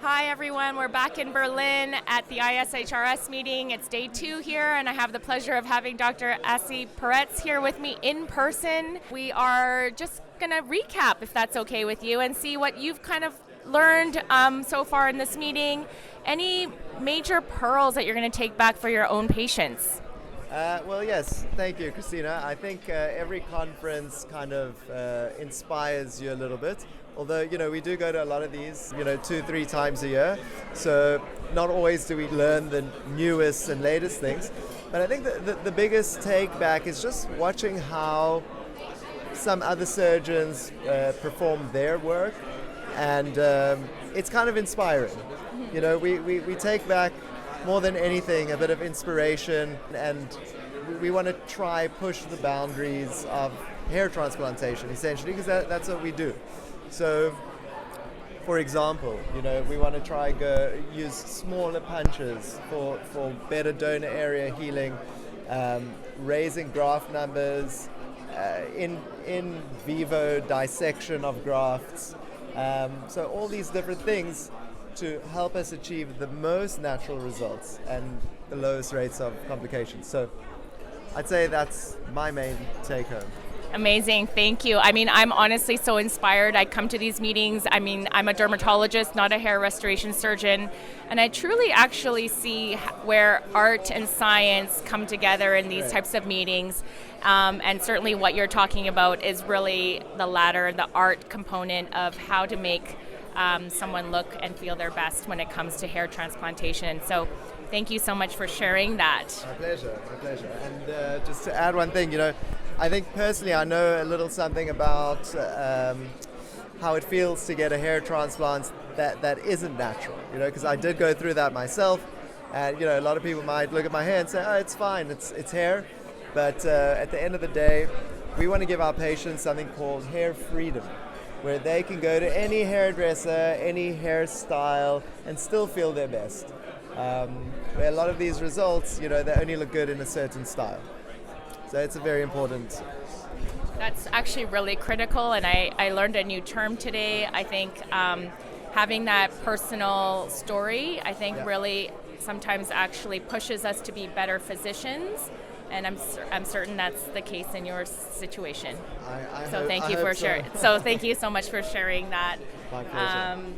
Hi everyone, we're back in Berlin at the ISHRS meeting. It's day 2 here, and I have the pleasure of having Dr. Asi Peretz here with me in person. We are just going to recap, if that's okay with you, and see what you've kind of learned so far in this meeting. Any major pearls that you're going to take back for your own patients? Well, yes, thank you, Christina. I think every conference kind of inspires you a little bit. Although, we do go to a lot of these, 2-3 times a year. So not always do we learn the newest and latest things. But I think the biggest take back is just watching how some other surgeons perform their work. And it's kind of inspiring. We take back more than anything a bit of inspiration, and we want to try push the boundaries of hair transplantation, essentially, because that's what we do. So, for example, we want to try use smaller punches for better donor area healing, raising graft numbers, in vivo dissection of grafts. So all these different things to help us achieve the most natural results and the lowest rates of complications. So I'd say that's my main take home. Amazing, thank you. I'm honestly so inspired. I come to these meetings. I'm a dermatologist, not a hair restoration surgeon, and I truly actually see where art and science come together in these types of meetings. And certainly what you're talking about is really the latter, the art component of how to make someone look and feel their best when it comes to hair transplantation. So thank you so much for sharing that. My pleasure. And just to add one thing, I think personally I know a little something about how it feels to get a hair transplant that isn't natural, because I did go through that myself. And, a lot of people might look at my hair and say, oh, it's fine, it's hair. But at the end of the day, we want to give our patients something called hair freedom, where they can go to any hairdresser, any hairstyle, and still feel their best. Where a lot of these results, they only look good in a certain style. So it's a very important. That's actually really critical, and I learned a new term today. I think having that personal story, really sometimes actually pushes us to be better physicians. And I'm certain that's the case in your situation. I so hope, thank you I for hope sharing. So. So thank you so much for sharing that. My pleasure.